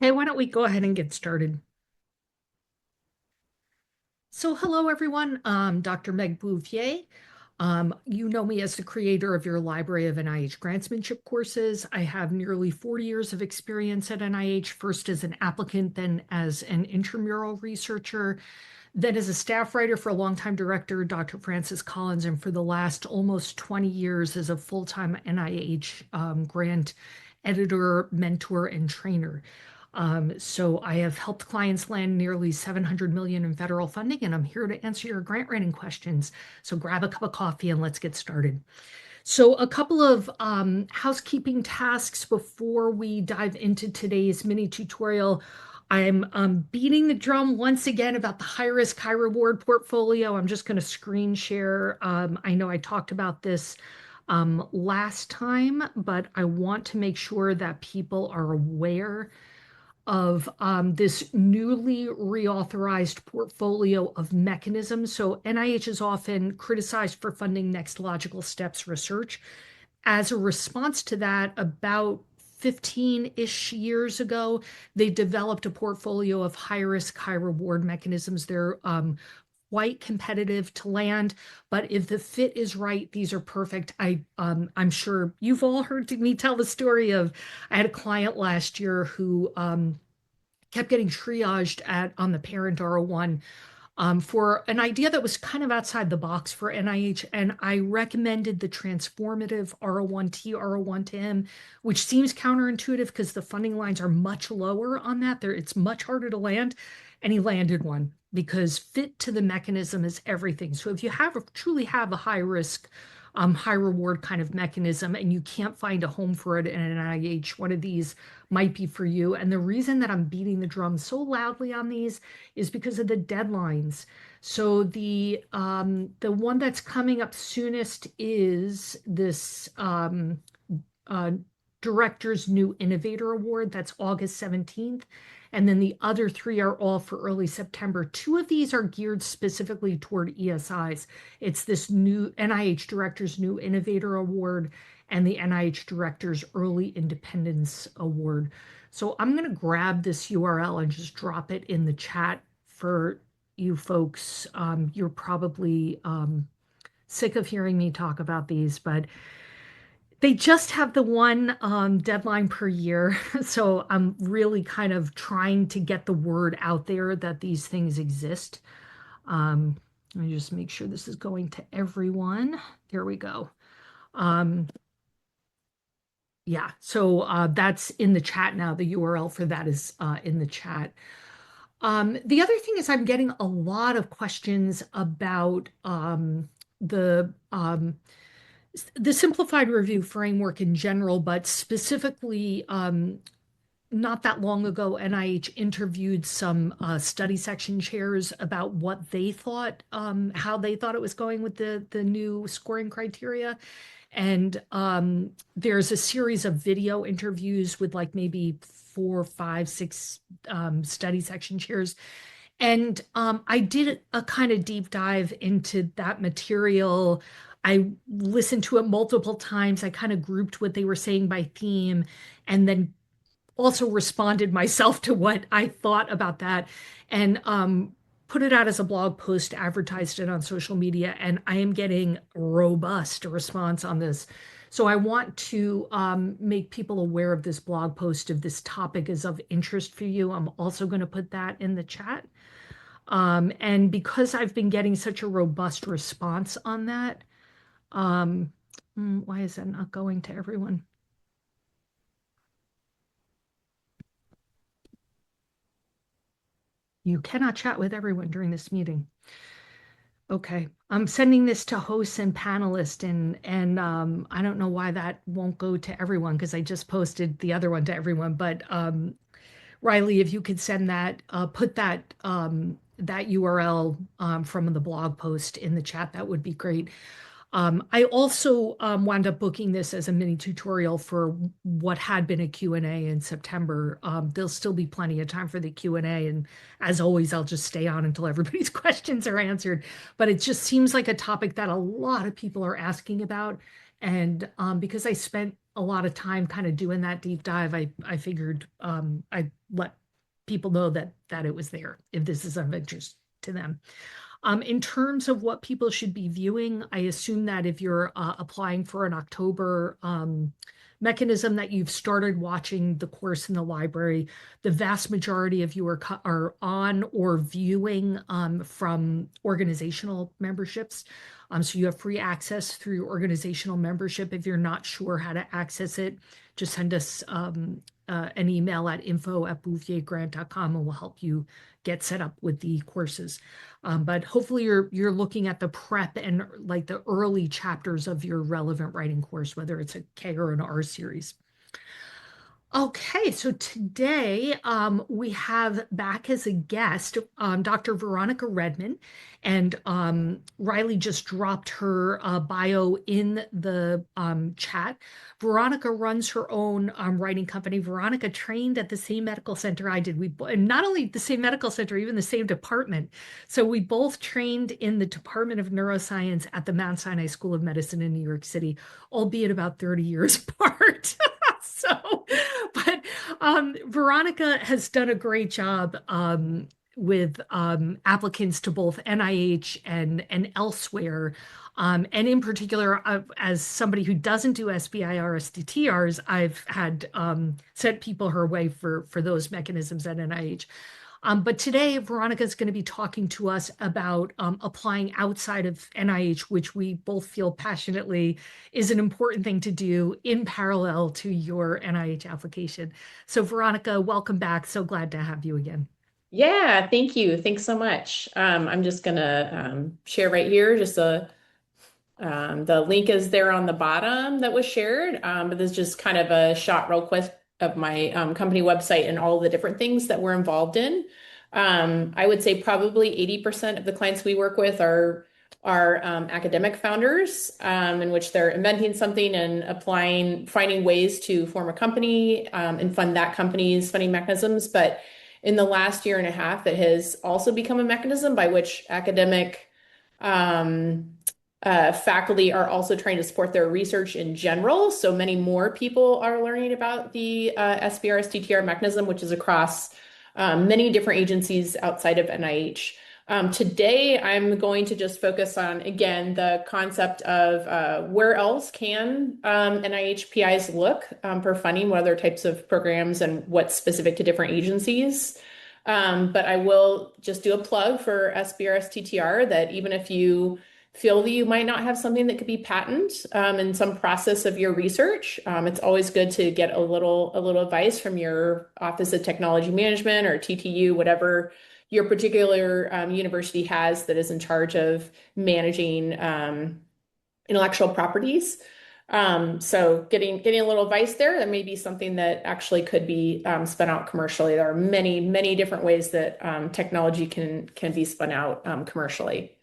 Hey, why don't we go ahead and get started? So, hello everyone. Dr. Meg Bouvier. You know me as the creator of your library of NIH grantsmanship courses. I have nearly 40 years of experience at NIH, first as an applicant, then as an intramural researcher, then as a staff writer for a longtime director, Dr. Francis Collins, and for the last almost 20 years as a full-time NIH grant editor, mentor, and trainer. So I have helped clients land nearly 700 million in federal funding, and I'm here to answer your grant writing questions. So grab a cup of coffee and let's get started. So a couple of housekeeping tasks before we dive into today's mini tutorial. I'm beating the drum once again about the high risk, high reward portfolio. I'm just going to screen share. I know I talked about this last time, but I want to make sure that people are aware of this newly reauthorized portfolio of mechanisms. So NIH is often criticized for funding next logical steps research. As a response to that, about 15-ish years ago, they developed a portfolio of high risk, high reward mechanisms. They're quite competitive to land, but if the fit is right, these are perfect. I'm sure you've all heard me tell the story of I had a client last year who kept getting triaged at on the parent R01 for an idea that was kind of outside the box for NIH. And I recommended the transformative R01T, R01 to him, which seems counterintuitive because the funding lines are much lower on that. It's much harder to land. And he landed one because fit to the mechanism is everything. So if you truly have a high risk, high reward kind of mechanism and you can't find a home for it in an NIH, one of these might be for you. And the reason that I'm beating the drum so loudly on these is because of the deadlines. So the one that's coming up soonest is this uh, Director's New Innovator Award. That's August 17th. And then the other three are all for early September. Two of these are geared specifically toward ESIs. It's this new NIH Director's New Innovator Award and the NIH Director's Early Independence Award. So I'm going to grab this URL and just drop it in the chat for you folks. You're probably sick of hearing me talk about these, but they just have the one deadline per year. So I'm really kind of trying to get the word out there that these things exist. Um, Let me just make sure this is going to everyone. There we go. Um, yeah, so that's in the chat now. The URL for that is in the chat. The other thing is I'm getting a lot of questions about the the simplified review framework in general, but specifically, not that long ago, NIH interviewed some study section chairs about what they thought, how they thought it was going with the new scoring criteria. And there's a series of video interviews with like maybe four, five, six study section chairs. And I did a kind of deep dive into that material. I listened to it multiple times. I kind of grouped what they were saying by theme and then also responded myself to what I thought about that and put it out as a blog post, advertised it on social media, and I am getting robust response on this. So I want to make people aware of this blog post if this topic is of interest for you. I'm also going to put that in the chat. And because I've been getting such a robust response on that, why is that not going to everyone? You cannot chat with everyone during this meeting. Okay, I'm sending this to hosts and panelists, and I don't know why that won't go to everyone because I just posted the other one to everyone. But Riley, if you could send that, put that URL from the blog post in the chat, that would be great. I also wound up booking this as a mini tutorial for what had been a Q&A in September. There'll still be plenty of time for the Q&A, and as always, I'll just stay on until everybody's questions are answered. But it just seems like a topic that a lot of people are asking about, And because I spent a lot of time kind of doing that deep dive, I figured I'd let people know that it was there if this is of interest to them. In terms of what people should be viewing, I assume that if you're applying for an October mechanism, that you've started watching the course in the library. The vast majority of you are on or viewing from organizational memberships. So you have free access through your organizational membership. If you're not sure how to access it, just send us an email at info@bouviergrant.com and we'll help you get set up with the courses. But hopefully you're looking at the prep and like the early chapters of your relevant writing course, whether it's a K or an R series. Okay, so today we have back as a guest Dr. Veronika Redmann, and Riley just dropped her bio in the chat. Veronika runs her own writing company. Veronika trained at the same medical center I did. And not only the same medical center, even the same department. So we both trained in the Department of Neuroscience at the Mount Sinai School of Medicine in New York City, albeit about 30 years apart. So, but Veronika has done a great job with applicants to both NIH and elsewhere. And in particular, as somebody who doesn't do SBIR STTRs, I've had sent people her way for those mechanisms at NIH. But today, Veronika is going to be talking to us about applying outside of NIH, which we both feel passionately is an important thing to do in parallel to your NIH application. So Veronika, welcome back. So glad to have you again. Yeah, thank you. Thanks so much. I'm just gonna share right here. The link is there on the bottom that was shared, but this is just kind of a shot real quick of my company website and all the different things that we're involved in. I would say probably 80% of the clients we work with are academic founders, in which they're inventing something and finding ways to form a company and fund that company's funding mechanisms. But in the last year and a half, it has also become a mechanism by which academic faculty are also trying to support their research in general. So many more people are learning about the SBRS-TTR mechanism, which is across many different agencies outside of NIH. Today, I'm going to just focus on, again, the concept of where else can NIH PIs look for funding, what other types of programs and what's specific to different agencies. But I will just do a plug for SBRS TTR that even if you feel that you might not have something that could be patented in some process of your research, it's always good to get a little advice from your Office of Technology Management or TTU, whatever your particular university has that is in charge of managing intellectual properties. So getting a little advice there, that may be something that actually could be spun out commercially. There are many different ways that technology can be spun out commercially.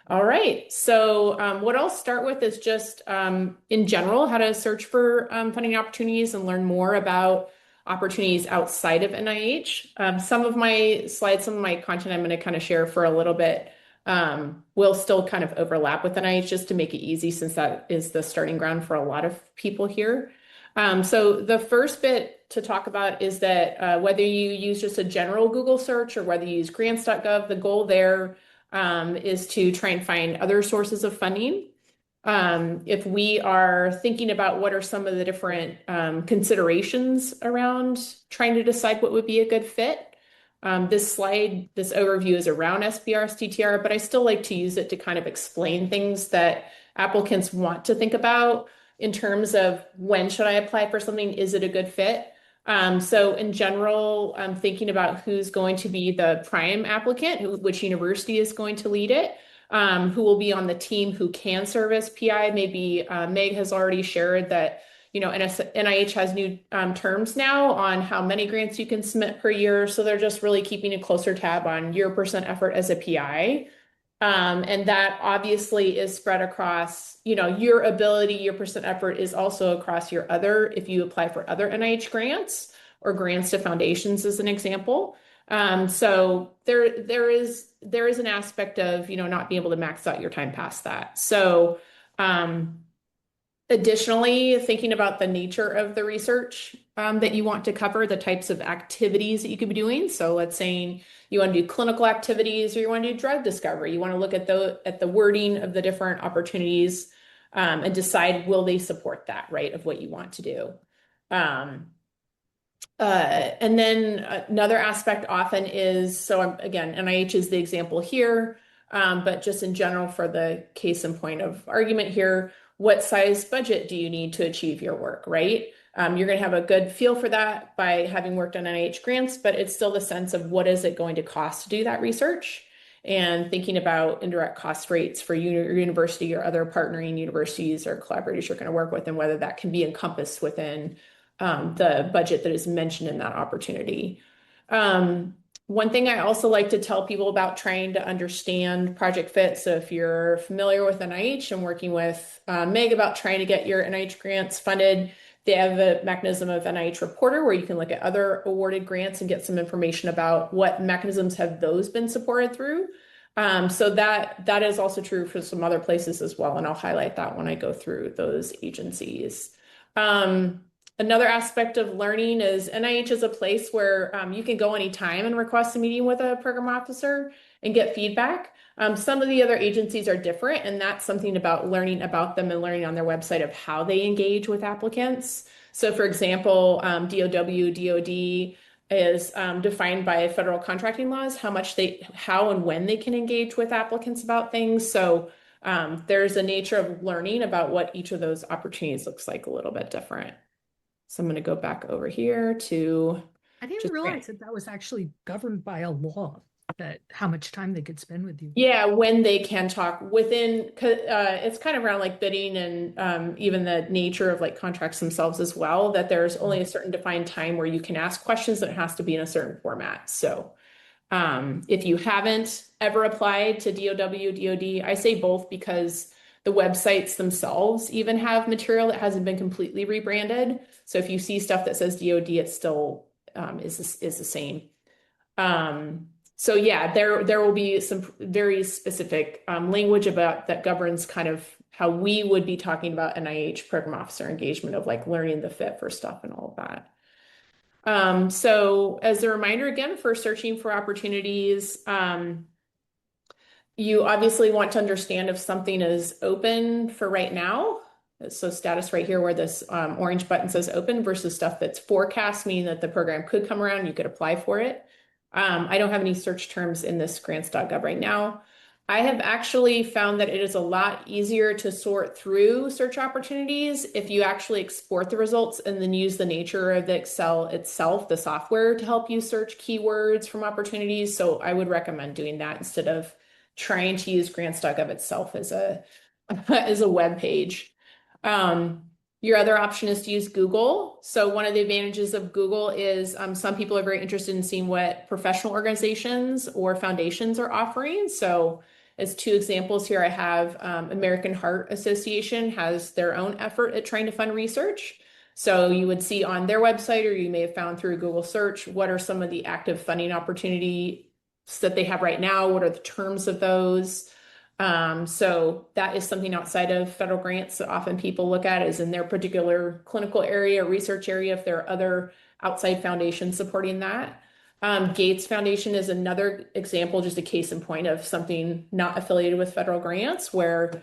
All right, so what I'll start with is just in general, how to search for funding opportunities and learn more about opportunities outside of NIH. Some of my slides, some of my content I'm going to kind of share for a little bit will still kind of overlap with NIH just to make it easy, since that is the starting ground for a lot of people here. So the first bit to talk about is that whether you use just a general Google search or whether you use grants.gov, the goal there is to try and find other sources of funding. If we are thinking about what are some of the different considerations around trying to decide what would be a good fit, this overview is around SBRS-TTR, but I still like to use it to kind of explain things that applicants want to think about in terms of when should I apply for something? Is it a good fit? So in general, I'm thinking about who's going to be the prime applicant, which university is going to lead it, who will be on the team who can serve as PI. Maybe Meg has already shared that, NIH has new terms now on how many grants you can submit per year. So they're just really keeping a closer tab on your percent effort as a PI. And that obviously is spread across, your ability, your percent effort is also across if you apply for other NIH grants or grants to foundations as an example. So there is an aspect of, not being able to max out your time past that. So Additionally, thinking about the nature of the research that you want to cover, the types of activities that you could be doing. So let's say you want to do clinical activities or you want to do drug discovery. You want to look at the wording of the different opportunities and decide will they support that, right, of what you want to do. Um, and then another aspect often is, again, NIH is the example here, but just in general for the case in point of argument here, what size budget do you need to achieve your work, right? You're going to have a good feel for that by having worked on NIH grants, but it's still the sense of what is it going to cost to do that research and thinking about indirect cost rates for your university or other partnering universities or collaborators you're going to work with and whether that can be encompassed within the budget that is mentioned in that opportunity. One thing I also like to tell people about trying to understand project fit. So if you're familiar with NIH and working with Meg about trying to get your NIH grants funded, they have a mechanism of NIH Reporter where you can look at other awarded grants and get some information about what mechanisms have those been supported through. So that is also true for some other places as well, and I'll highlight that when I go through those agencies. Another aspect of learning is NIH is a place where you can go anytime and request a meeting with a program officer and get feedback. Some of the other agencies are different, and that's something about learning about them and learning on their website of how they engage with applicants. So for example, DOW, DOD is defined by federal contracting laws, how and when they can engage with applicants about things. So there's a nature of learning about what each of those opportunities looks like a little bit different. So I'm going to go back over here to I didn't just realize that that was actually governed by a law, that how much time they could spend with you. yeah, when they can talk within, it's kind of around like bidding and even the nature of like contracts themselves as well, that there's only a certain defined time where you can ask questions and it has to be in a certain format. So if you haven't ever applied to DOW, DOD, I say both because the websites themselves even have material that hasn't been completely rebranded. So if you see stuff that says DOD, it still is the same. So yeah, there will be some very specific language about that governs kind of how we would be talking about NIH program officer engagement of like learning the fit for stuff and all of that. So as a reminder again, for searching for opportunities, you obviously want to understand if something is open for right now. So status right here where this orange button says open versus stuff that's forecast, meaning that the program could come around, you could apply for it. I don't have any search terms in this grants.gov right now. I have actually found that it is a lot easier to sort through search opportunities if you actually export the results and then use the nature of the Excel itself, the software, to help you search keywords from opportunities. So I would recommend doing that instead of trying to use grants.gov itself as a web page. Your other option is to use Google. So one of the advantages of Google is some people are very interested in seeing what professional organizations or foundations are offering. So as two examples here, I have American Heart Association has their own effort at trying to fund research. So you would see on their website, or you may have found through Google search, what are some of the active funding opportunities that they have right now? What are the terms of those? So that is something outside of federal grants that often people look at is in their particular clinical area or research area if there are other outside foundations supporting that. Gates Foundation is another example, just a case in point of something not affiliated with federal grants where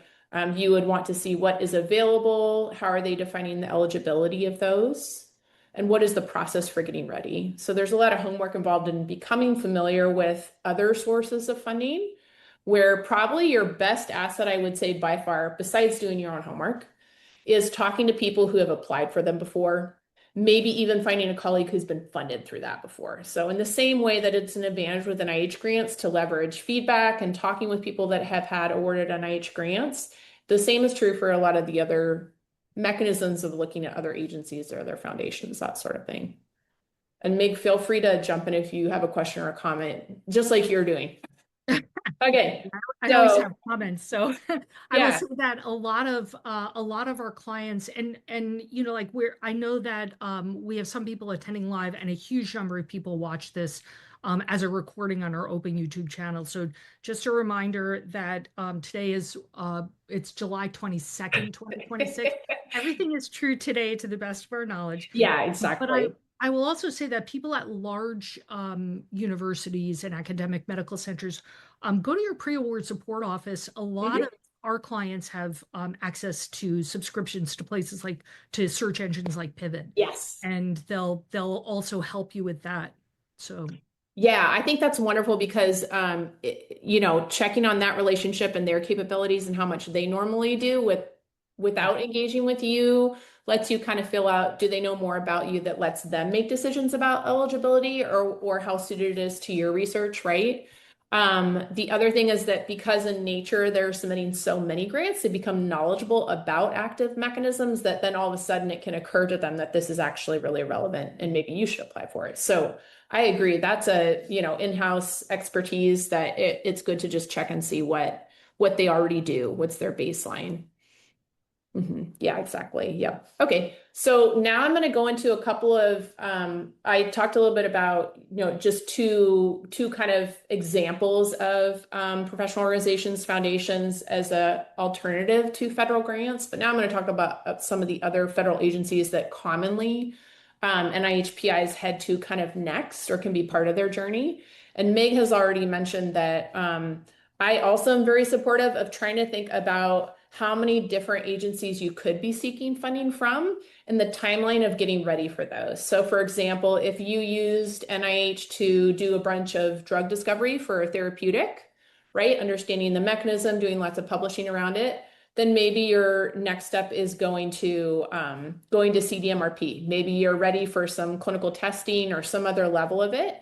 you would want to see what is available, how are they defining the eligibility of those, and what is the process for getting ready. So there's a lot of homework involved in becoming familiar with other sources of funding, where probably your best asset, I would say by far, besides doing your own homework, is talking to people who have applied for them before, maybe even finding a colleague who's been funded through that before. So in the same way that it's an advantage with NIH grants to leverage feedback and talking with people that have had awarded NIH grants, the same is true for a lot of the other mechanisms of looking at other agencies or other foundations, that sort of thing. And Meg, feel free to jump in if you have a question or a comment, just like you're doing. Okay. I always So have comments. So I will yeah. say that a lot of our clients and you know like I know that we have some people attending live and a huge number of people watch this as a recording on our open YouTube channel. So just a reminder that today is it's July 22nd, 2026. Everything is true today to the best of our knowledge. Yeah, But exactly. I will also say that people at large universities and academic medical centers go to your pre-award support office. A lot Mhm. of our clients have access to subscriptions to places like to search engines like Pivot, Yes. and they'll also help you with that. So Yeah, I think that's wonderful because, checking on that relationship and their capabilities and how much they normally do yeah, without engaging with you lets you kind of fill out, do they know more about you that lets them make decisions about eligibility or how suited it is to your research, right? The other thing is that because in nature they're submitting so many grants, they become knowledgeable about active mechanisms that then all of a sudden it can occur to them that this is actually really relevant and maybe you should apply for it. So I agree. That's a, in-house expertise that it's good to just check and see what they already do. What's their baseline? Yeah, exactly. Yep. Okay. So now I'm going to go into a couple of, I talked a little bit about, just two kind of examples of professional organizations, foundations as a alternative to federal grants. But now I'm going to talk about some of the other federal agencies that commonly NIH PIs head to kind of next or can be part of their journey. And Meg has already mentioned that I also am very supportive of trying to think about how many different agencies you could be seeking funding from and the timeline of getting ready for those. So, for example, if you used NIH to do a bunch of drug discovery for a therapeutic, right, understanding the mechanism, doing lots of publishing around it, then maybe your next step is going to CDMRP. Maybe you're ready for some clinical testing or some other level of it.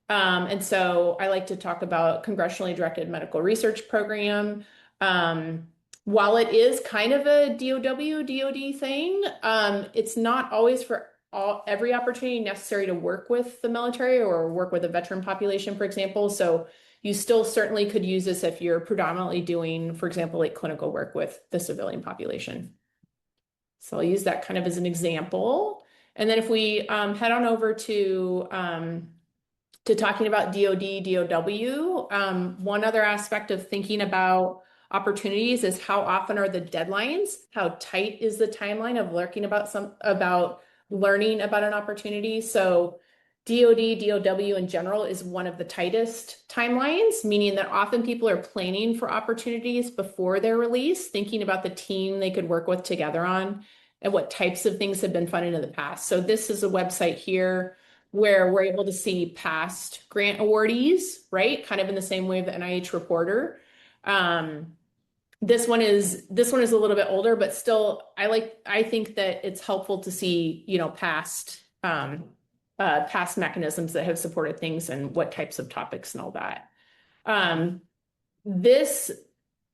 And so I like to talk about congressionally directed medical research program. Um, while it is kind of a DOW, DOD thing, it's not always for every opportunity necessary to work with the military or work with a veteran population, for example. So you still certainly could use this if you're predominantly doing, for example, like clinical work with the civilian population. So I'll use that kind of as an example. And then if we head on over to talking about DoD, DOW, one other aspect of thinking about opportunities is how often are the deadlines? How tight is the timeline of learning about an opportunity? So DoD, DOW in general is one of the tightest timelines, meaning that often people are planning for opportunities before they're released, thinking about the team they could work with together on and what types of things have been funded in the past. So this is a website here where we're able to see past grant awardees, right? Kind of in the same way of the NIH reporter. Um, this one is a little bit older, but still, I think that it's helpful to see, past mechanisms that have supported things and what types of topics and all that. This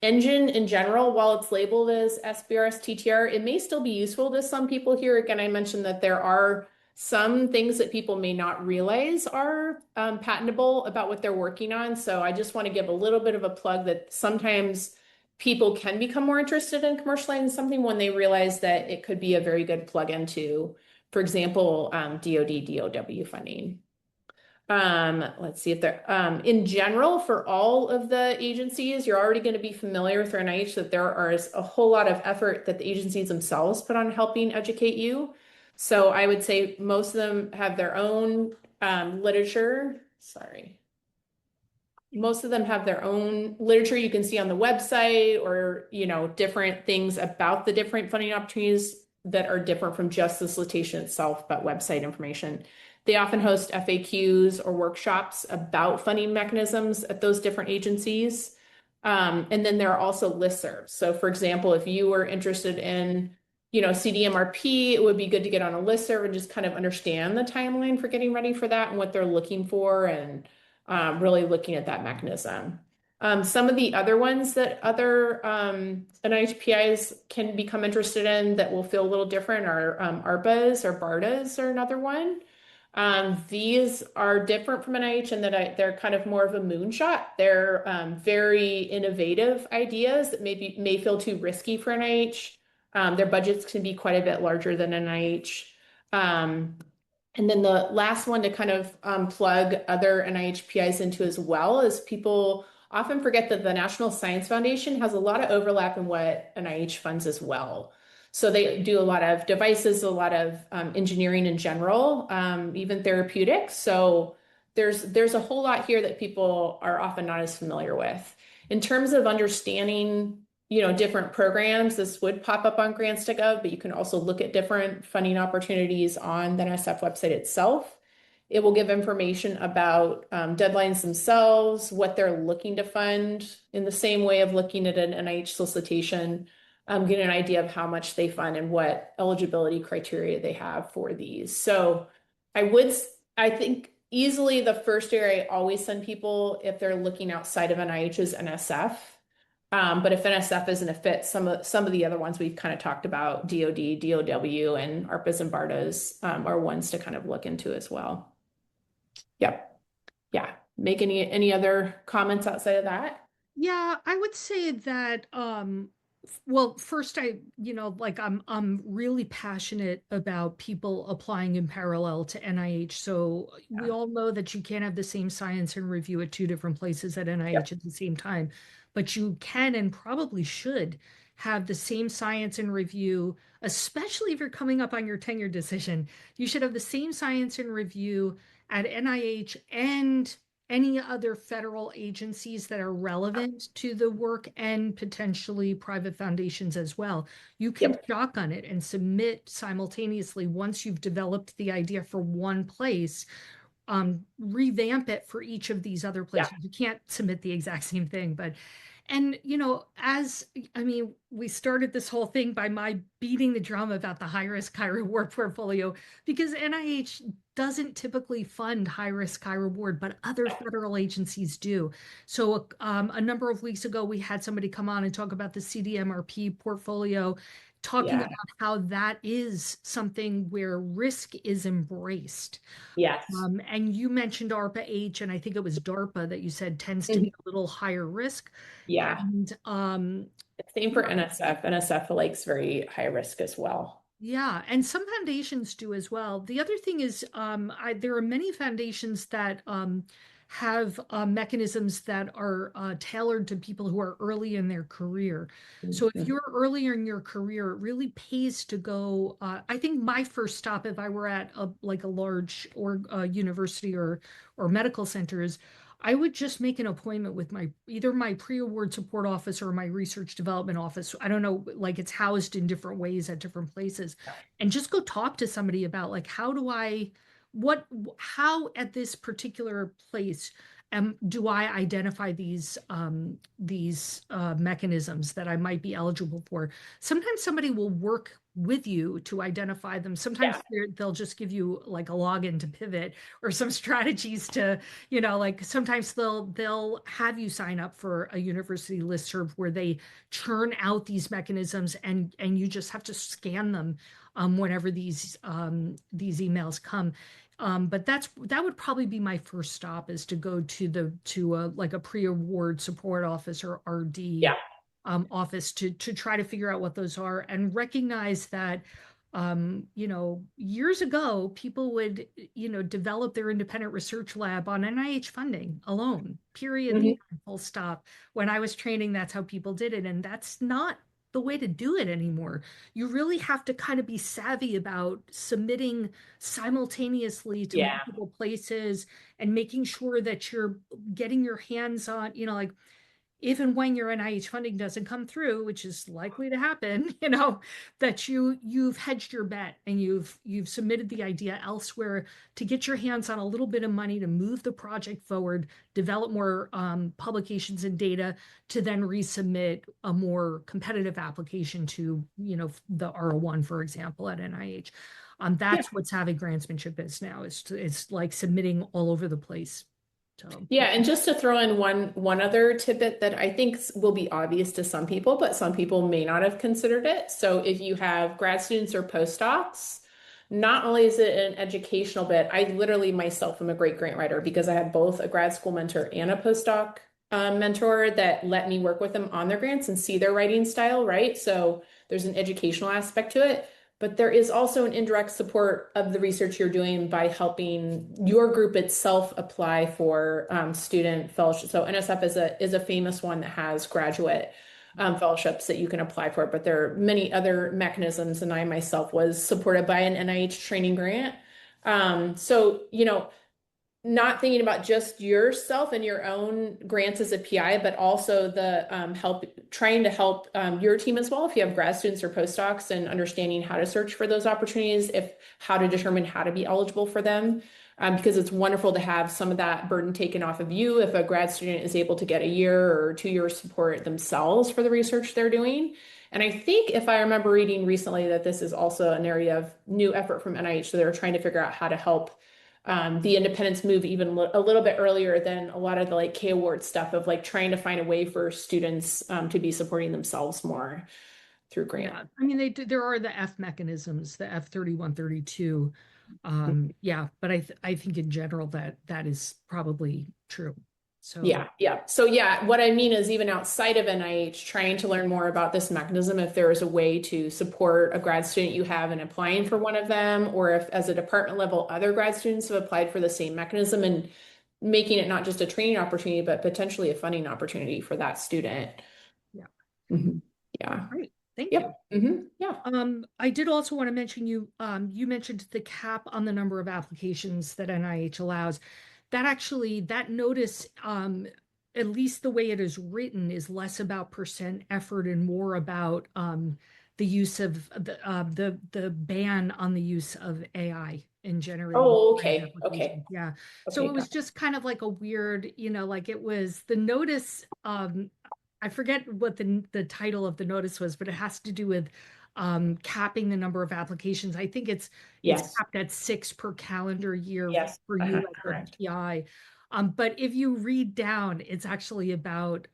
engine in general, while it's labeled as SBRS TTR, it may still be useful to some people here. Again, I mentioned that there are some things that people may not realize are patentable about what they're working on. So I just want to give a little bit of a plug that sometimes people can become more interested in commercializing something when they realize that it could be a very good plug into, for example, DoD, DOW funding. Let's see if they're in general for all of the agencies, you're already going to be familiar with NIH that there is a whole lot of effort that the agencies themselves put on helping educate you. So I would say most of them have their own literature. Sorry. Most of them have their own literature you can see on the website or, different things about the different funding opportunities that are different from just the solicitation itself, but website information. They often host FAQs or workshops about funding mechanisms at those different agencies. And then there are also listservs. So for example, if you were interested in, CDMRP, it would be good to get on a listserv and just kind of understand the timeline for getting ready for that and what they're looking for and really looking at that mechanism. Some of the other ones that other NIHPIs can become interested in that will feel a little different are ARPAs or BARDAs are another one. These are different from NIH in that they're kind of more of a moonshot. They're very innovative ideas that may feel too risky for NIH. Their budgets can be quite a bit larger than NIH. Um, and then the last one to kind of plug other NIH PIs into as well is people often forget that the National Science Foundation has a lot of overlap in what NIH funds as well. So they do a lot of devices, a lot of engineering in general, even therapeutics. So there's a whole lot here that people are often not as familiar with. In terms of understanding, different programs, this would pop up on grants.gov, but you can also look at different funding opportunities on the NSF website itself. It will give information about deadlines themselves, what they're looking to fund in the same way of looking at an NIH solicitation, get an idea of how much they fund and what eligibility criteria they have for these. So I think easily the first area I always send people if they're looking outside of NIH is NSF. But if NSF isn't a fit, some of the other ones we've kind of talked about, DoD, DOW, and ARPAs and BARDAs are ones to kind of look into as well. Yep. Yeah. Make any other comments outside of that? Yeah, I would say that well, first I'm really passionate about people applying in parallel to NIH. So we Yeah. all know that you can't have the same science and review at two different places at Yep. NIH at the same time, but you can and probably should have the same science and review, especially if you're coming up on your tenure decision. You should have the same science and review at NIH and any other federal agencies that are relevant to the work and potentially private foundations as well. You can Yep. shotgun it and submit simultaneously once you've developed the idea for one place, revamp it for each of these other Yeah. places. You can't submit the exact same thing, but and as I mean, we started this whole thing by my beating the drum about the high risk, high reward portfolio because NIH doesn't typically fund high risk, high reward, but other federal agencies do. So a number of weeks ago, we had somebody come on and talk about the CDMRP portfolio, talking Yeah. about how that is something where risk is embraced. Yes. And you mentioned ARPA H, and I think it was DARPA that you said tends to be Mhm. a little higher risk. Yeah. And Same for NSF. NSF likes very high risk as well. yeah, and some foundations do as well. The other thing is, there are many foundations that have mechanisms that are tailored to people who are early in their career. So if Mhm. you're earlier in your career, it really pays to go. I think my first stop, if I were at like a large or university or medical center, is I would just make an appointment with my either my pre-award support office or my research development office. I don't know, like it's housed in different ways at different places, and just go talk to somebody about like how at this particular place do I identify these mechanisms that I might be eligible for? Sometimes somebody will work with you to identify them. Yeah. Sometimes they'll just give you like a login to pivot or some strategies to like sometimes they'll have you sign up for a university listserv where they churn out these mechanisms and you just have to scan them whenever these emails come. But that would probably be my first stop is to go to a like a pre-award support office or RD Yeah. office to try to figure out what those are and recognize that years ago, people would, develop their independent research lab on NIH funding alone, period, the Mhm. end, full stop. When I was training, that's how people did it. And that's not the way to do it anymore. You really have to kind of be savvy about submitting simultaneously to Yeah. multiple places and making sure that you're getting your hands on, like if and when your NIH funding doesn't come through, which is likely to happen, that you've hedged your bet and you've submitted the idea elsewhere to get your hands on a little bit of money to move the project forward, develop more publications and data to then resubmit a more competitive application to, the R01, for example, at NIH. Yeah. That's what's having grantsmanship is now. It's like submitting all over the place. So Yeah, and just to throw in one other tidbit that I think will be obvious to some people, but some people may not have considered it. So if you have grad students or postdocs, not only is it an educational bit, I literally myself am a great grant writer because I have both a grad school mentor and a postdoc mentor that let me work with them on their grants and see their writing style, right? So there's an educational aspect to it, but there is also an indirect support of the research you're doing by helping your group itself apply for student fellowship. So NSF is a famous one that has graduate fellowships that you can apply for, but there are many other mechanisms, and I myself was supported by an NIH training grant. So, not thinking about just yourself and your own grants as a PI, but also the trying to help your team as well. If you have grad students or postdocs and understanding how to search for those opportunities, how to determine how to be eligible for them. Because it's wonderful to have some of that burden taken off of you if a grad student is able to get a year or 2 year support themselves for the research they're doing. And I think if I remember reading recently that this is also an area of new effort from NIH, so they're trying to figure out how to help the independents move even a little bit earlier than a lot of the like K award stuff of like trying to find a way for students to be supporting themselves more through grant. Yeah, I mean, there are the F mechanisms, the F31, 32. Yeah, but I think in general that is probably true. So Yeah. So yeah, what I mean is even outside of NIH, trying to learn more about this mechanism, if there is a way to support a grad student you have in applying for one of them, or if as a department level, other grad students have applied for the same mechanism and making it not just a training opportunity, but potentially a funding opportunity for that student. yeah. Mhm. Yeah. Great. Thank you. Yep. Yeah. I did also want to mention you mentioned the cap on the number of applications that NIH allows. That notice, at least the way it is written, is less about percent effort and more about the use of the ban on the use of AI in generating Oh, grant okay. Okay. applications. Yeah. So Okay. it was just kind of like a weird, like it was the notice. I forget what the title of the notice was, but it has to do with capping the number of applications. I think it's Yes. capped at 6 per calendar year Yes. for you as a Correct. PI. But if you read down, it's actually about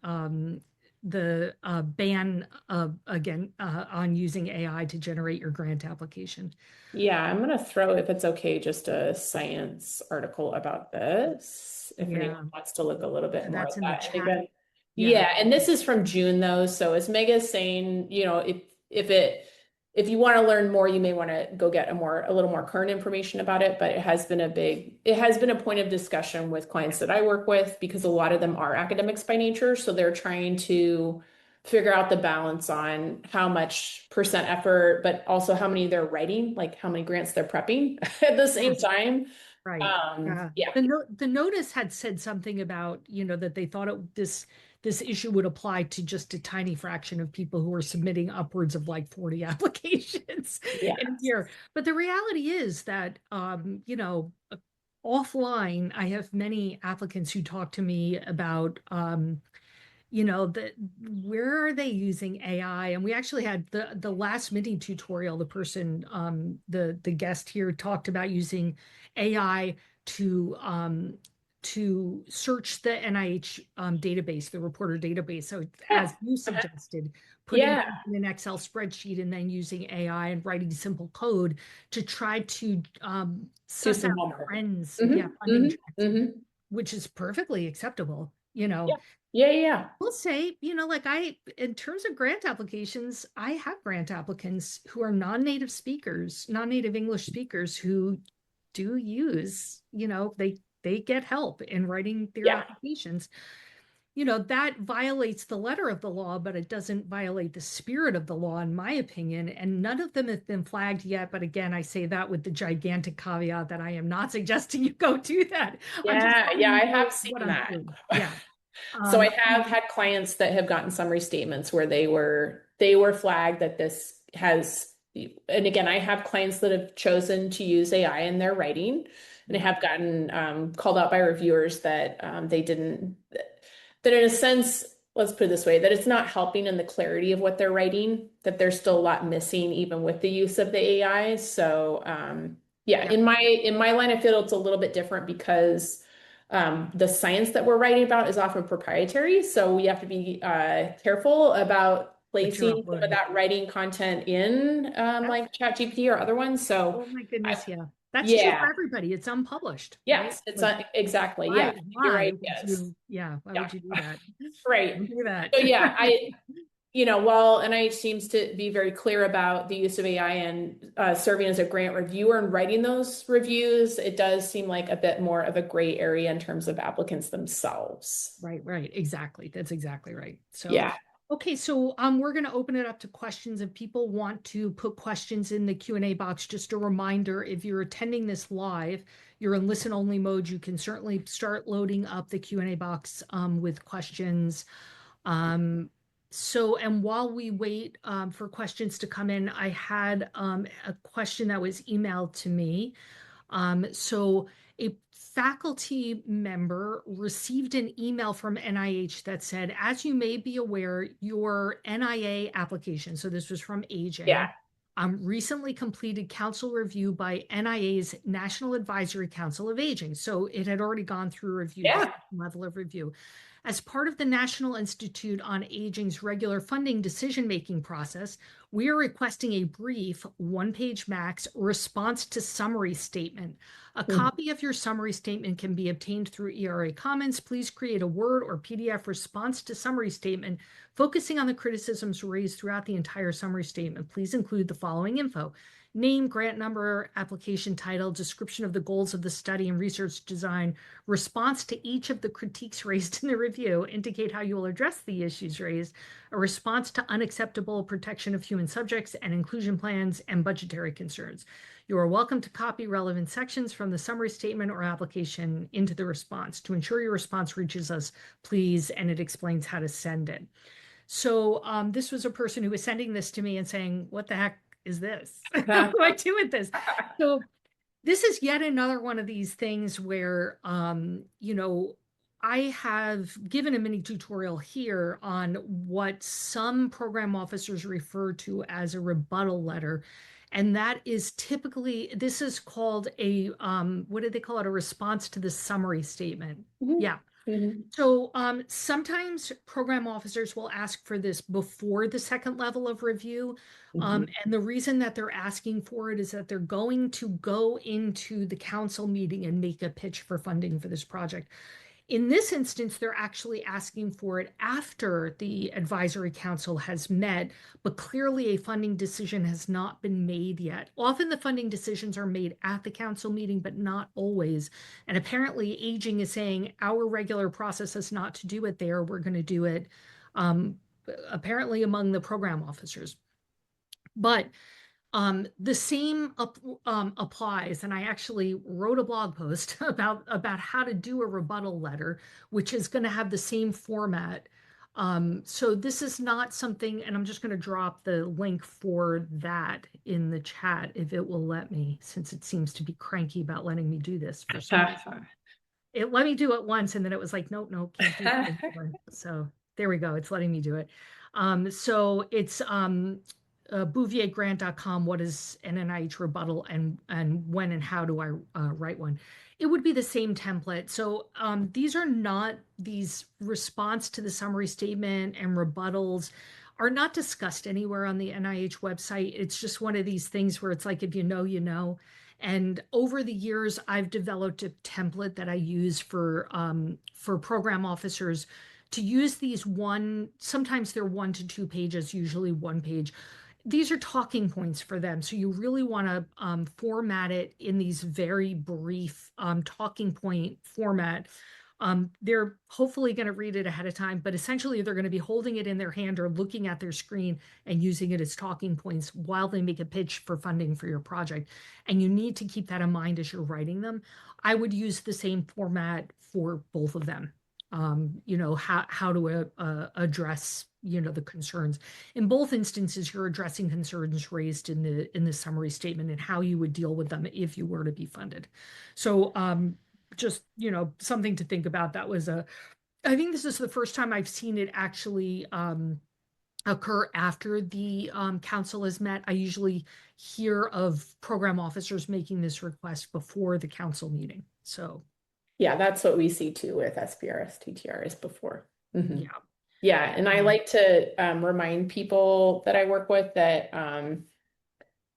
the ban again on using AI to generate your grant application. Yeah, I'm gonna throw, if it's okay, just a science article about this, if anyone Yeah, wants to look a little bit more that's at in the that. And chat. again, Yeah, yeah, and this is from June though, so as Meg is saying, if you want to learn more, you may want to go get a little more current information about it. But it has been a point of discussion with clients that I work with because a lot of them are academics by nature, so they're trying to figure out the balance on how much percent effort, but also how many they're writing, like how many grants they're prepping at the yeah, same time. right. Yeah. Yeah, The notice had said something about, that they thought this issue would apply to just a tiny fraction of people who are submitting upwards of like 40 applications yeah, in a year. But the reality is that, offline, I have many applicants who talk to me about, where are they using AI? And we actually had the last mini tutorial, the person, the guest here talked about using AI to search the NIH database, the reporter database. So yeah, as you suggested, putting yeah. it in an Excel spreadsheet and then using AI and writing simple code to try to Do suss some out homework. trends, Hmm. yeah, funding trends, Hmm. which is perfectly acceptable. Yeah, yeah. We'll say, in terms of grant applications, I have grant applicants who are non-native speakers, non-native English speakers who do use, they get help in writing their Yeah. applications. That violates the letter of the law, but it doesn't violate the spirit of the law, in my opinion. And none of them have been flagged yet. But again, I say that with the gigantic caveat that I am not suggesting you go do that. I'm just Yeah, letting yeah, you I know have seen what I'm that. doing. Yeah. So I Um, have had clients that have gotten summary statements where they were flagged that this has, and again, I have clients that have chosen to use AI in their writing, and I yeah. have gotten called out by reviewers that they didn't, that in a sense, let's put it this way, that it's not helping in the clarity of what they're writing, that there's still a lot missing even with the use of the AI. So yeah, Yeah. in my line of field, it's a little bit different because the science that we're writing about is often proprietary, so we have to be careful about that you're placing some of uploading. that writing content in That's, like ChatGPT or other ones. So oh my I, goodness, yeah. That's true yeah, for everybody. It's unpublished, right? yes, it's Like, exactly. Yeah, your ideas. why Yeah, would you do that? right. Don't do that. So yeah, while NIH seems to be very clear about the use of AI and serving as a grant reviewer and writing those reviews, it does seem like a bit more of a gray area in terms of applicants themselves. Right, right. Exactly. That's exactly right. So, Yeah. okay, so we're going to open it up to questions. If people want to put questions in the Q&A box, just a reminder, if you're attending this live, you're in listen only mode, you can certainly start loading up the Q&A box with questions. And while we wait for questions to come in, I had a question that was emailed to me. So a faculty member received an email from NIH that said, as you may be aware, your NIA application, so this was from Yeah. aging, recently completed council review by NIA's National Advisory Council of Aging. So it had already gone through review, the Yeah. level of review. As part of the National Institute on Aging's regular funding decision-making process, we are requesting a brief, one-page max, response to summary statement. A Mhm. copy of your summary statement can be obtained through ERA Commons. Please create a Word or PDF response to summary statement, focusing on the criticisms raised throughout the entire summary statement. Please include the following info: name, grant number, application title, description of the goals of the study and research design, response to each of the critiques raised in the review, indicate how you will address the issues raised, a response to unacceptable protection of human subjects and inclusion plans, and budgetary concerns. You are welcome to copy relevant sections from the summary statement or application into the response. To ensure your response reaches us, please, and it explains how to send it. So this was a person who was sending this to me and saying, what the heck is this? What do I do with this? So this is yet another one of these things where, I have given a mini tutorial here on what some program officers refer to as a rebuttal letter. And that is typically, this is called a, what do they call it? A response to the summary statement. Mhm. Yeah. Mhm. So sometimes program officers will ask for this before the second level of review. Mhm. And the reason that they're asking for it is that they're going to go into the council meeting and make a pitch for funding for this project. In this instance, they're actually asking for it after the advisory council has met, but clearly a funding decision has not been made yet. Often the funding decisions are made at the council meeting, but not always. And apparently, aging is saying our regular process is not to do it there. We're going to do it um, apparently among the program officers. But the same applies, and I actually wrote a blog post about how to do a rebuttal letter, which is going to have the same format. So this is not something, and I'm just going to drop the link for that in the chat if it will let me, since it seems to be cranky about letting me do this for some reason. It let me do it once, and then it was like, nope, nope, can't do it anymore. So there we go. It's letting me do it. So it's bouviergrant.com. What is an NIH rebuttal, and when and how do I write one? It would be the same template. So these are not these response to the summary statement and rebuttals are not discussed anywhere on the NIH website. It's just one of these things where it's like, if you know, you know. And over the years, I've developed a template that I use for program officers to use these one, sometimes they're 1 to 2 pages, usually 1 page. These are talking points for them. So you really want to format it in these very brief talking point format. They're hopefully going to read it ahead of time, but essentially they're going to be holding it in their hand or looking at their screen and using it as talking points while they make a pitch for funding for your project. And you need to keep that in mind as you're writing them. I would use the same format for both of them. How to address, the concerns. In both instances, you're addressing concerns raised in the summary statement and how you would deal with them if you were to be funded. So just, something to think about. I think this is the first time I've seen it actually occur after the council is met. I usually hear of program officers making this request before the council meeting. So Yeah, that's what we see too with SPRS TTR is before. Mhm. yeah. Yeah, and I like to remind people that I work with that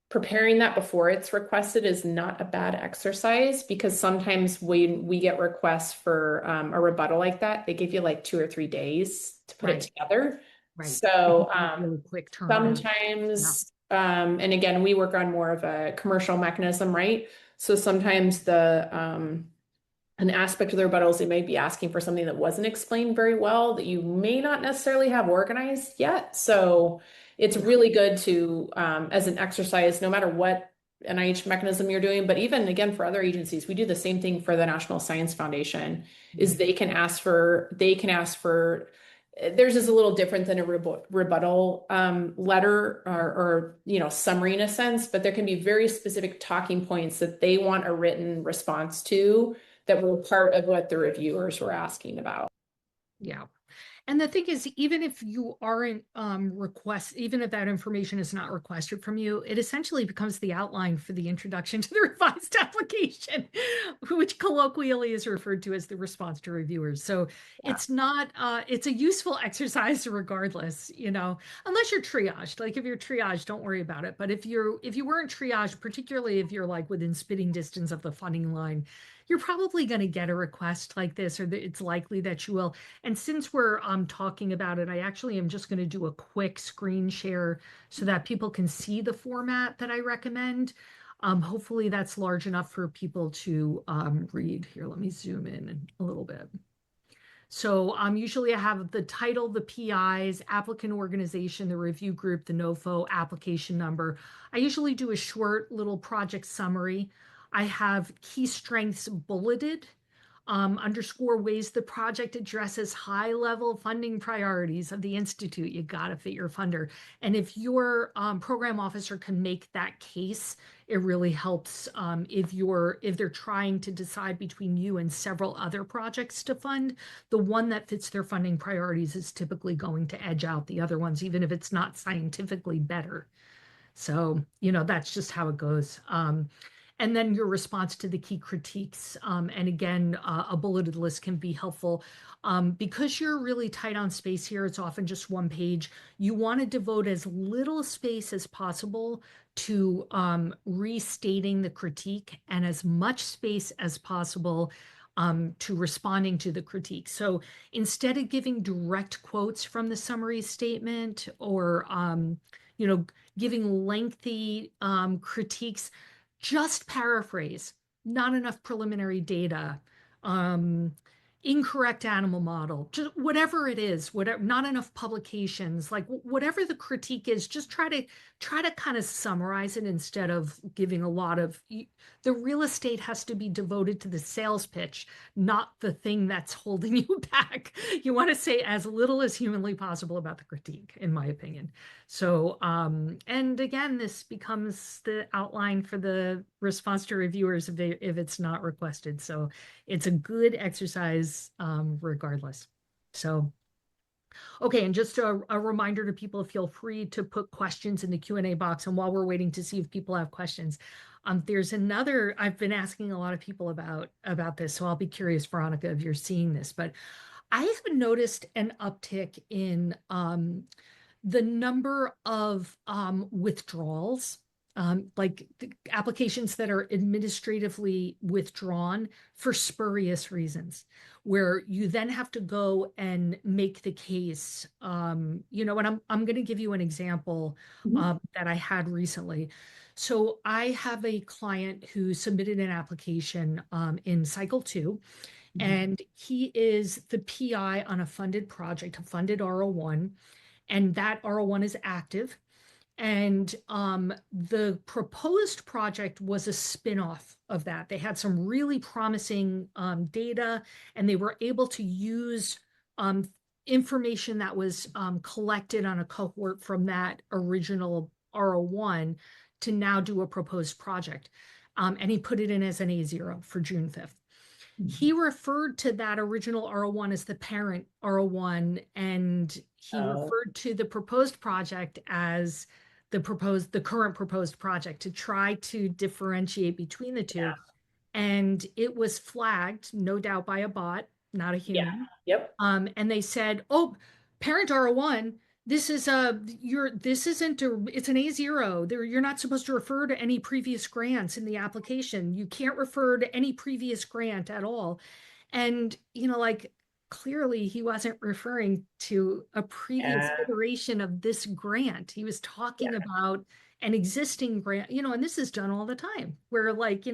preparing that before it's requested is not a bad exercise because sometimes when we get requests for a rebuttal like that, they give you like 2 or 3 days to put it Right, together. right. It can So be a really quick turnaround. Yeah, sometimes, and again, we work on more of a commercial mechanism, right? So sometimes an aspect of the rebuttals, they may be asking for something that wasn't explained very well that you may not necessarily have organized yet. So it's yeah, really good to, as an exercise, no matter what NIH mechanism you're doing, but even again for other agencies, we do the same thing for the National Science Foundation, is mhm, they can ask for, theirs is a little different than a rebuttal letter or summary in a sense, but there can be very specific talking points that they want a written response to that were part of what the reviewers were asking about. yeah. And the thing is, even if you aren't even if that information is not requested from you, it essentially becomes the outline for the introduction to the revised application, which colloquially is referred to as the response to reviewers. So Yeah. it's not, it's a useful exercise regardless, unless you're triaged. Like if you're triaged, don't worry about it. But if you weren't triaged, particularly if you're like within spitting distance of the funding line, you're probably going to get a request like this, or it's likely that you will. And since we're talking about it, I actually am just going to do a quick screen share so that people can see the format that I recommend. Hopefully that's large enough for people to read. Here, let me zoom in a little bit. So usually I have the title, the PIs, applicant organization, the review group, the NOFO, application number. I usually do a short little project summary. I have key strengths bulleted, underscore ways the project addresses high level funding priorities of the Institute. You got to fit your funder. And if your program officer can make that case, it really helps if they're trying to decide between you and several other projects to fund, the one that fits their funding priorities is typically going to edge out the other ones, even if it's not scientifically better. So, that's just how it goes. And then your response to the key critiques. And again, a bulleted list can be helpful. Because you're really tight on space here, it's often just one page. You want to devote as little space as possible to restating the critique and as much space as possible to responding to the critique. So instead of giving direct quotes from the summary statement or, you know, giving lengthy critiques, just paraphrase, not enough preliminary data, um, incorrect animal model, just whatever it is, whatever, not enough publications, like whatever the critique is, just try to kind of summarize it instead of giving a lot of the real estate has to be devoted to the sales pitch, not the thing that's holding you back. You want to say as little as humanly possible about the critique, in my opinion. So, and again, this becomes the outline for the response to reviewers if it's not requested. So it's a good exercise, regardless. So, okay, and just a reminder to people, feel free to put questions in the Q&A box. And while we're waiting to see if people have questions, there's another, I've been asking a lot of people about this, so I'll be curious, Veronika, if you're seeing this, but I have noticed an uptick in the number of withdrawals, like the applications that are administratively withdrawn for spurious reasons, where you then have to go and make the case. And I'm going to give you an example Mhm. that I had recently. So I have a client who submitted an application in cycle 2, Mhm. and he is the PI on a funded project, a funded R01, and that R01 is active. And the proposed project was a spin-off of that. They had some really promising data, and they were able to use um, information that was collected on a cohort from that original R01 to now do a proposed project. And he put it in as an A0 for June 5th. Mhm. He referred to that original R01 as the parent R01, and he Oh, referred to the proposed project as the current proposed project to try to differentiate between the two. yeah. And it was flagged, no doubt, by a bot, not a Yeah. human. Yep. And they said, oh, parent R1, this is this isn't it's an A0. There, you're not supposed to refer to any previous grants in the application. You can't refer to any previous grant at all. And, like clearly he wasn't referring to a previous Yeah. iteration of this grant. He was talking Yeah. about an existing grant, and this is done all the time where like,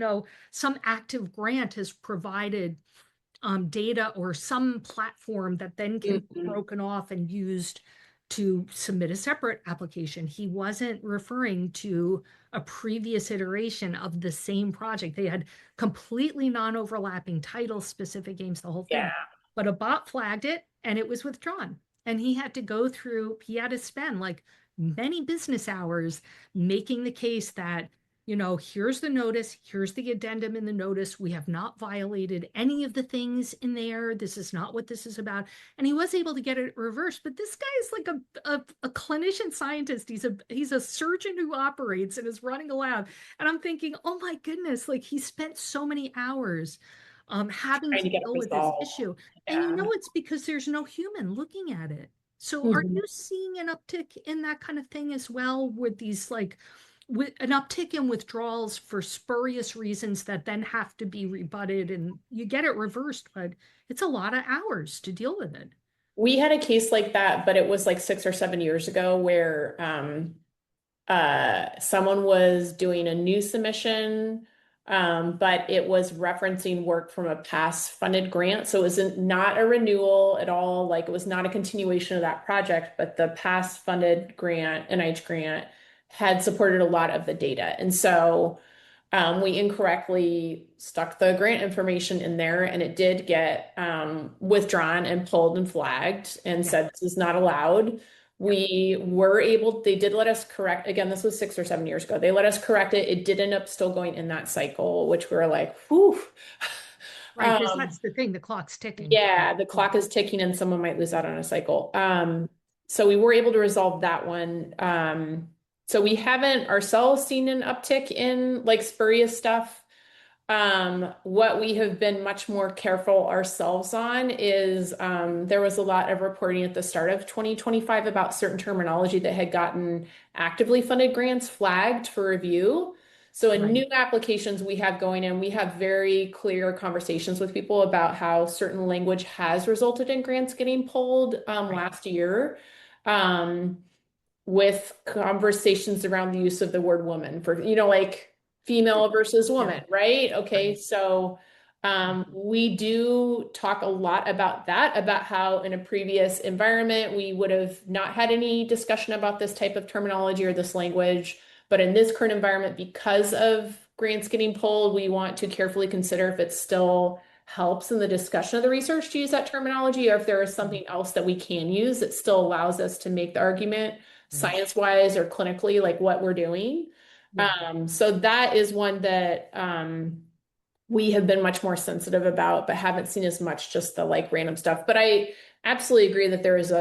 some active grant has provided data or some platform that then can be Mhm. broken off and used to submit a separate application. He wasn't referring to a previous iteration of the same project. They had completely non-overlapping titles, specific aims, the whole Yeah. thing. But a bot flagged it and it was withdrawn. And he had to go through, he had to spend like many business hours making the case that here's the notice, here's the addendum in the notice. We have not violated any of the things in there. This is not what this is about. And he was able to get it reversed. But this guy is like a clinician scientist. He's a surgeon who operates and is running a lab. And I'm thinking, oh my goodness, like he spent so many hours having Trying to to get it deal with this resolved. issue. And Yeah. it's because there's no human looking at it. So are Mhm. you seeing an uptick in that kind of thing as well with these like with an uptick in withdrawals for spurious reasons that then have to be rebutted and you get it reversed, but it's a lot of hours to deal with it. We had a case like that, but it was like 6 or 7 years ago where someone was doing a new submission, but it was referencing work from a past funded grant. So it was not a renewal at all. Like it was not a continuation of that project, but the past funded grant, NIH grant, had supported a lot of the data. And so we incorrectly stuck the grant information in there and it did get withdrawn and pulled and flagged and Yeah, said this is not allowed. yeah. They did let us correct, again, this was 6 or 7 years ago. They let us correct it. It did end up still going in that cycle, which we were like, whew. Right, because Um, that's the thing, the clock's ticking. yeah, the Yeah, clock is ticking and someone might lose out on a cycle. So we were able to resolve that one. So we haven't ourselves seen an uptick in like spurious stuff. What we have been much more careful ourselves on is there was a lot of reporting at the start of 2025 about certain terminology that had gotten actively funded grants flagged for review. So in right, new applications we have going in, we have very clear conversations with people about how certain language has resulted in grants getting pulled right. last year. Um, with conversations around the use of the word woman for, like female versus Yeah, woman, right? Okay, right. so we do talk a lot about that, about how in a previous environment we would have not had any discussion about this type of terminology or this language. But in this current environment, because of grants getting pulled, we want to carefully consider if it still helps in the discussion of the research to use that terminology, or if there is something else that we can use that still allows us to make the argument Right. science-wise or clinically, like what we're doing. Yeah. So that is one that we have been much more sensitive about, but haven't seen as much just the like random stuff. But I absolutely agree that there's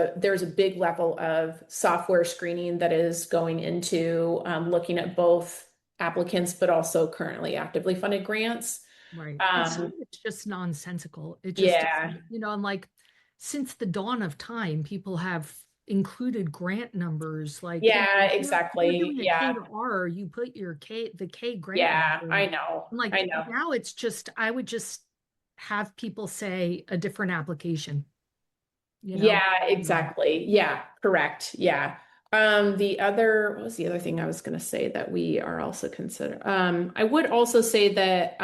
a big level of software screening that is going into looking at both applicants, but also currently actively funded grants. Right. And some Um, of it's just nonsensical. It just yeah, isn't, I'm like, since the dawn of time, people have included grant numbers. Like, yeah, if you're exactly. doing a K Yeah, to R, you put the K grant yeah, number I in. know, I'm like, I know. now it's just, I would just have people say a different application, you know? Yeah, Um, exactly. Yeah, correct. Yeah. What was the other thing I was going to say that we are also consider? I would also say that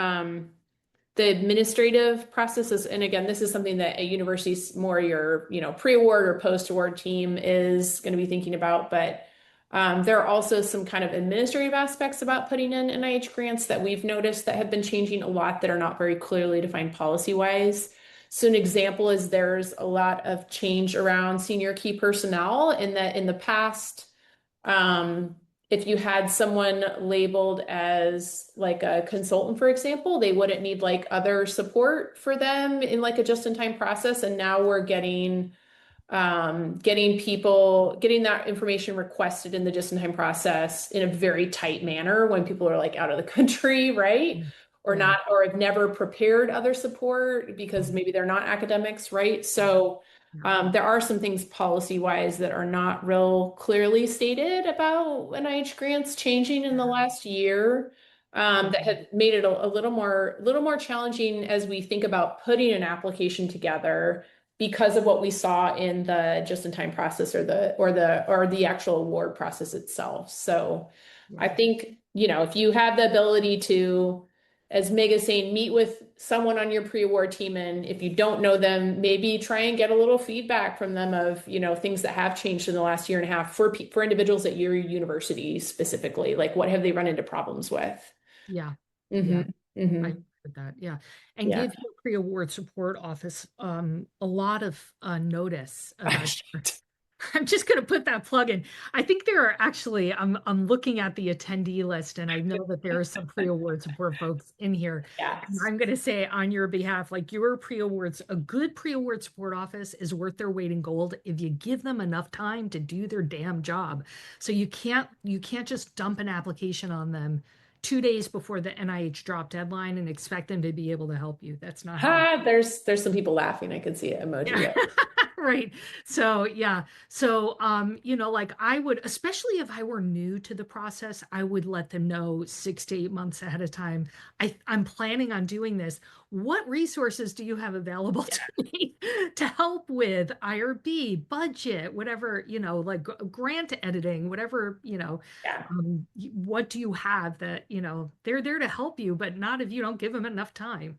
the administrative processes, and again, this is something that a university's more your, pre-award or post-award team is going to be thinking about, but there are also some kind of administrative aspects about putting in NIH grants that we've noticed that have been changing a lot that are not very clearly defined policy-wise. So an example is there's a lot of change around senior key personnel in that in the past, um, if you had someone labeled as like a consultant, for example, they wouldn't need like other support for them in like a just-in-time process. And now we're getting that information requested in the just-in-time process in a very tight manner when people are like out of the country, right? Or right. not, or have never prepared other support because Right. maybe they're not academics, right? Right. So Yeah. There are some things policy-wise that are not real clearly stated about NIH grants changing in the last year, Yeah. that have made it a little more challenging as we think about putting an application together because of what we saw in the just-in-time process or the actual award process itself. So I Yeah. think, if you have the ability to, as Meg is saying, meet with someone on your pre-award team, and if you don't know them, maybe try and get a little feedback from them of, things that have changed in the last year and a half for individuals at your university specifically. Like, what have they run into problems with? Yeah. Yeah. Hmm. I Hmm. agree with that. Yeah. And Yeah. give your pre-award support office a lot of notice about I'm just going to put that plug in. I think there are actually, I'm looking at the attendee list and I know that there are some pre-award support folks in here. And Yes. I'm going to say on your behalf, like your pre-awards, a good pre-award support office is worth their weight in gold if you give them enough time to do their damn job. So you can't just dump an application on them 2 days before the NIH drop deadline and expect them to be able to help you. That's not how it. Ha, there's some people laughing. I can see it emoji. Yeah. Yeah. Right. So yeah. So like I would, especially if I were new to the process, I would let them know 6 to 8 months ahead of time. I'm planning on doing this. What resources do you have available to me to help with IRB, budget, whatever, like grant editing, whatever, Yeah. what do you have that, they're there to help you, but not if you don't give them enough time.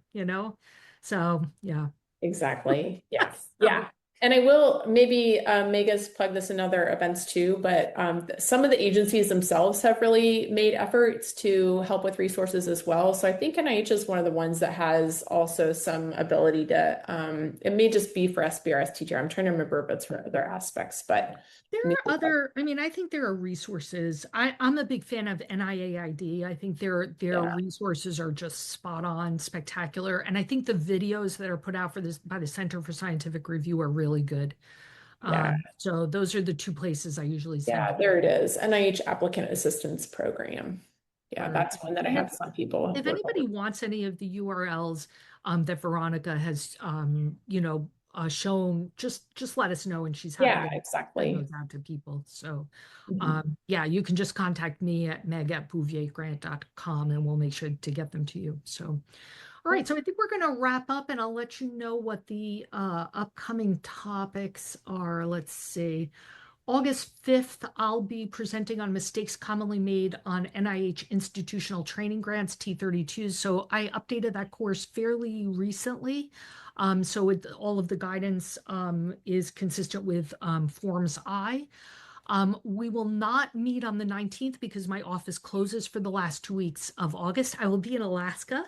So yeah. Exactly. Yes. So Yeah. And I will maybe Mega's plug this in other events too, but some of the agencies themselves have really made efforts to help with resources as well. So I think NIH is one of the ones that has also some ability to, it may just be for SBRS TTR. I'm trying to remember if it's for other aspects, but there maybe. are other, I mean, I think there are resources. I'm a big fan of NIAID. I think their Yeah. resources are just spot on, spectacular. And I think the videos that are put out for this by the Center for Scientific Review are really good. Yeah. So those are the two places I usually send Yeah. people. There it is. NIH Applicant Assistance Program. All Yeah. right. That's one that I And have some people if work on. anybody wants any of the URLs that Veronica has shown, just let us know and she's happy Yeah, to send exactly. those out to people. So Mhm. yeah, you can just contact me at meg@bouviergrant.com and we'll make sure to get them to you. So all right, so I think we're going to wrap up and I'll let you know what the upcoming topics are. Let's see. August 5th, I'll be presenting on mistakes commonly made on NIH institutional training grants, T32s. So I updated that course fairly recently. All of the guidance is consistent with Forms I. We will not meet on the 19th because my office closes for the last 2 weeks of August. I will be in Alaska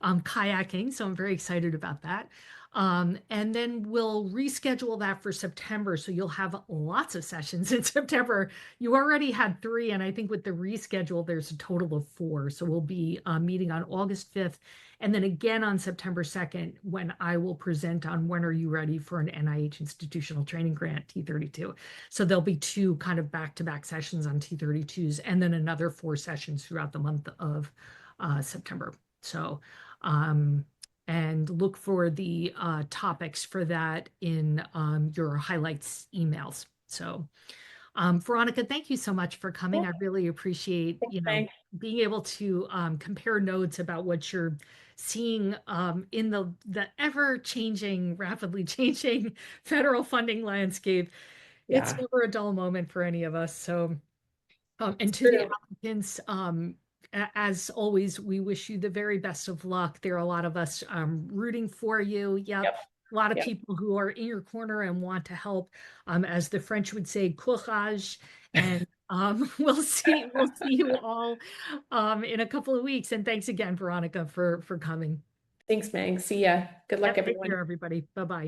kayaking, so I'm very excited about that. And then we'll reschedule that for September. So you'll have lots of sessions in September. You already had 3, and I think with the reschedule, there's a total of 4. So we'll be meeting on August 5th and then again on September 2nd when I will present on when are you ready for an NIH institutional training grant T32. So there'll be 2 kind of back-to-back sessions on T32s and then another 4 sessions throughout the month of September. So um, and look for the topics for that in your highlights emails. So, Veronica, thank you so much for Yeah, coming. I really appreciate, thanks. being able to compare notes about what you're seeing in the ever-changing, rapidly changing federal funding landscape. It's Yeah, never a dull moment for any of us. So, and it's to the true. applicants, as always, we wish you the very best of luck. There are a lot of us rooting for you. Yep. Yep. A lot of Yep. people who are in your corner and want to help. As the French would say, courage. And we'll see you all in a couple of weeks. And thanks again, Veronica, for coming. Thanks, Meg. See ya. Good luck, Yep. Take care, everyone. everybody. Bye-bye.